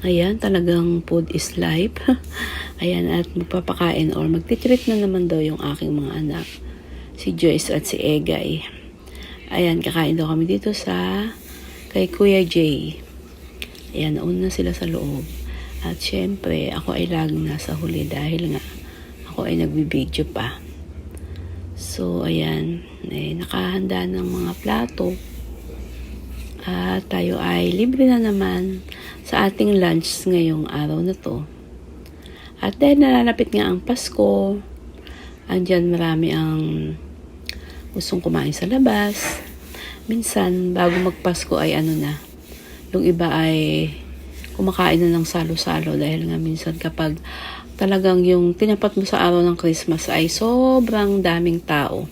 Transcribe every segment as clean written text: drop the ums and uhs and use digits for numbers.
Ayan, talagang food is life. Ayan, at magpapakain or magtitreat na naman daw yung aking mga anak. Si Joyce at si Egay. Ayan, kakain daw kami dito sa kay Kuya Jay. Ayan, nauna sila sa loob. At syempre, ako ay laging nasa huli dahil nga ako ay nagbibideo pa. So, ayan, nakahanda ng mga plato. At tayo ay libre na naman sa ating lunch ngayong araw na to. At dahil nalalapit nga ang Pasko, andyan marami ang gustong kumain sa labas. Minsan, bago magpasko ay yung iba ay kumakain na ng salo-salo dahil nga minsan kapag talagang yung tinapat mo sa araw ng Christmas ay sobrang daming tao.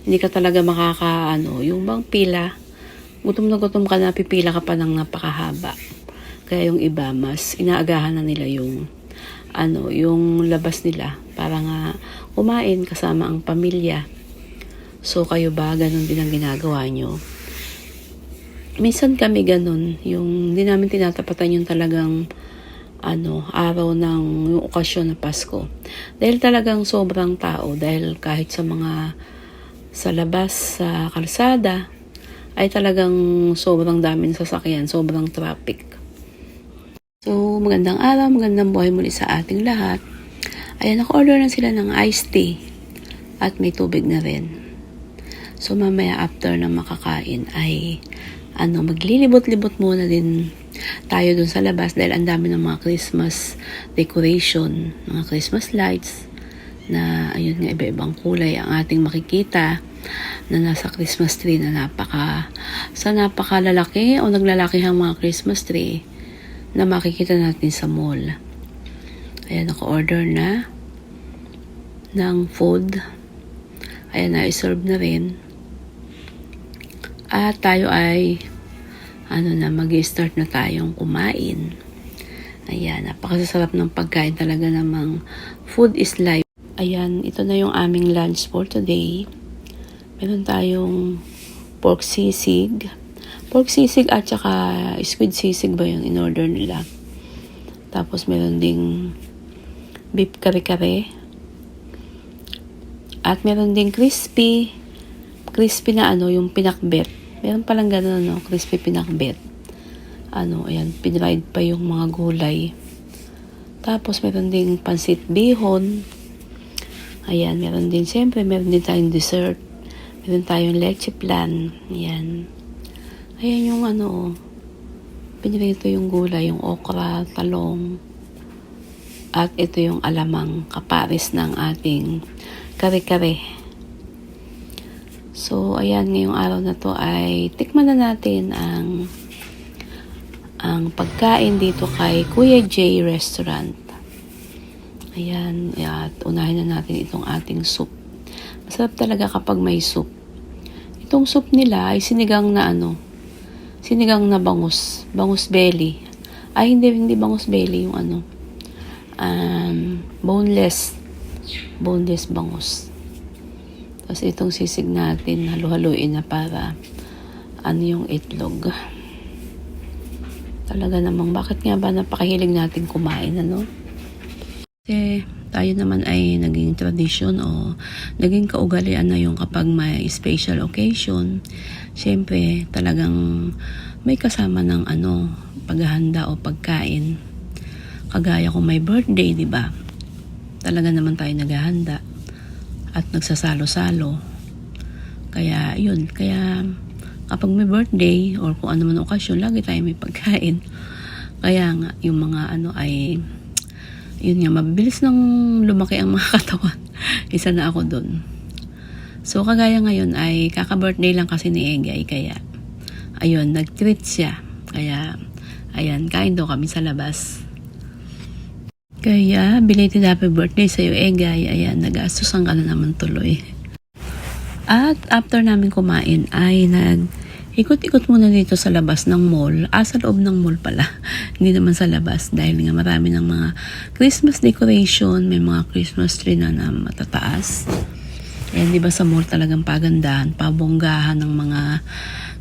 Hindi ka talaga yung bang pila, gutom na gutom ka na, pipila ka pa ng napakahaba. Kaya yung iba, mas inaagahan na nila yung labas nila para nga kumain kasama ang pamilya. So, kayo ba, ganun din ang ginagawa nyo? Minsan kami ganun, yung di namin tinatapatan yung talagang araw ng yung okasyon na Pasko. Dahil talagang sobrang tao, dahil kahit sa labas, sa kalsada, ay talagang sobrang daming sasakyan, sobrang traffic. So, magandang araw, magandang buhay muli sa ating lahat. Ayan, naka-order na sila ng iced tea at may tubig na rin. So, mamaya after na makakain ay maglilibot-libot muna din tayo dun sa labas dahil ang dami ng mga Christmas decoration, mga Christmas lights na ayun nga iba-ibang kulay ang ating makikita na nasa Christmas tree na napakalalaki o naglalakihang mga Christmas tree na makikita natin sa mall. Ayan, naka-order na ng food. Ayan, na-serve na rin. At tayo ay mag-start na tayong kumain. Ayan, napakasarap ng pagkain talaga, namang food is life. Ayan, ito na yung aming lunch for today. Meron tayong pork sisig at saka squid sisig ba yun in-order nila. Tapos meron ding beef kare-kare. At meron ding crispy na yung pinakbet. Meron palang gano'n, crispy pinakbet. Ayan, pinried pa yung mga gulay. Tapos meron ding pansit bihon. Ayan, meron din tayong dessert. Meron tayong leche flan. Ayan. Ayan yung pinrito yung gulay, yung okra, talong. At ito yung alamang kapares ng ating kare-kare. So, ayan, ngayong araw na to ay tikman na natin ang pagkain dito kay Kuya J Restaurant. Ayan, at unahin na natin itong ating soup. Masarap talaga kapag may soup. Itong soup nila ay sinigang na bangus belly. Ay, hindi bangus belly, yung boneless bangus. Tapos itong sisig natin, halu-haluin na para yung itlog. Talaga namang, bakit nga ba napakahilig natin kumain, Kasi tayo naman ay naging tradisyon o naging kaugalian na yung kapag may special occasion. Siyempre, talagang may kasama ng paghahanda o pagkain. Kagaya kung may birthday, di ba? Talaga naman tayo naghahanda at nagsasalo-salo. Kaya kapag may birthday or kung ano man okasyon, lagi tayo may pagkain. Kaya nga, yung mga yun nga, mabilis nang lumaki ang mga katawan. Isa na ako dun. So, kagaya ngayon ay kaka-birthday lang kasi ni Egay. Kaya, ayun, nag-treat siya. Kaya, ayan, kain daw kami sa labas. Kaya, belated happy birthday sa'yo, Egay. Ayan, nag-asusan ka na naman tuloy. At after namin kumain ay ikot-ikot muna dito sa labas ng mall. Sa loob ng mall pala. Hindi naman sa labas dahil nga marami ng mga Christmas decoration. May mga Christmas tree na matataas. Ayan, di ba sa mall talagang pagandahan, pabonggahan ng mga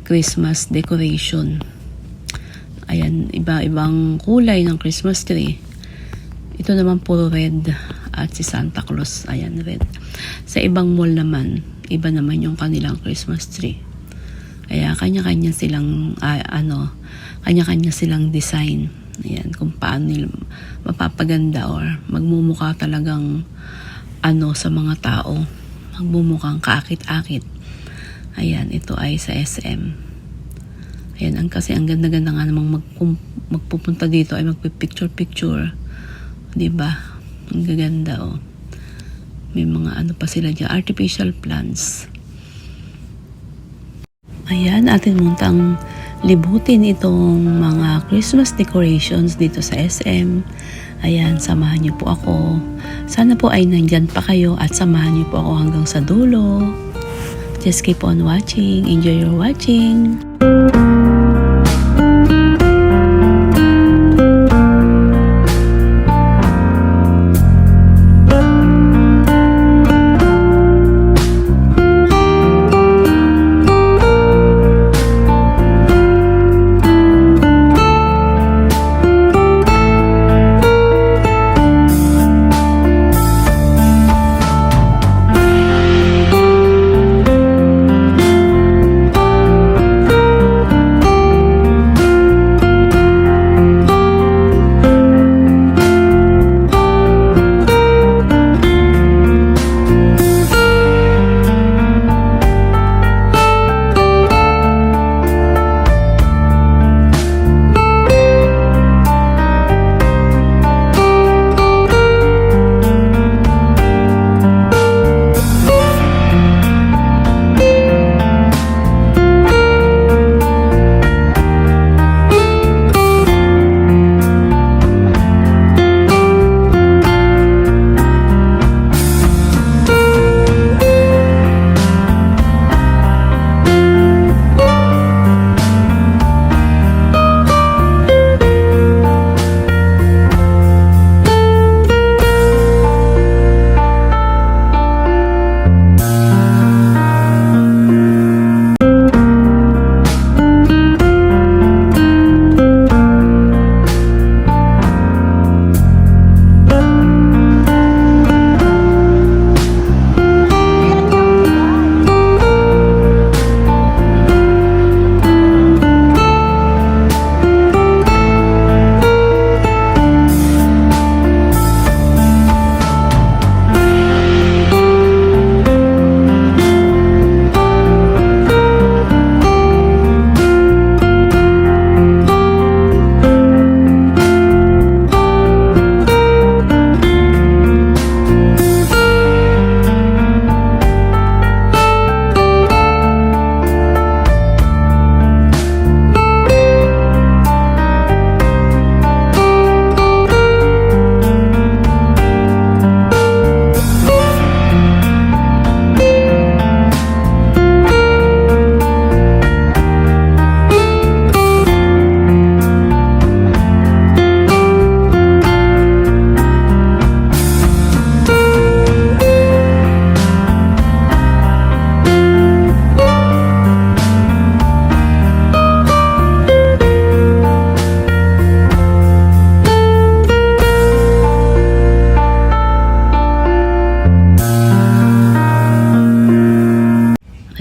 Christmas decoration. Ayan, iba-ibang kulay ng Christmas tree. Ito naman puro red. At si Santa Claus, ayan, red. Sa ibang mall naman, iba naman yung kanilang Christmas tree. Kaya kanya-kanya silang, kanya-kanya silang design. Ayan, kung paano nila mapapaganda or magmumukha talagang sa mga tao. Magmumukhang kaakit-akit. Ayan, ito ay sa SM. Ayan, kasi ang ganda-ganda nga namang magpupunta dito ay magpipicture-picture. Diba? Ang gaganda, oh. May mga pa sila dyan, artificial plants. Ayan, atin muntang libutin itong mga Christmas decorations dito sa SM. Ayan, samahan niyo po ako. Sana po ay nandyan pa kayo at samahan niyo po ako hanggang sa dulo. Just keep on watching. Enjoy your watching.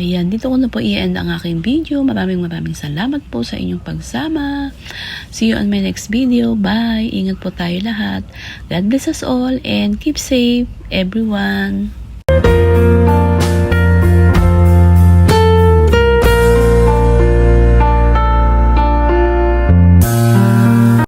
Ayan, dito ko na po i-end ang aking video. Maraming salamat po sa inyong pagsama. See you on my next video. Bye! Ingat po tayo lahat. God bless us all and keep safe, everyone.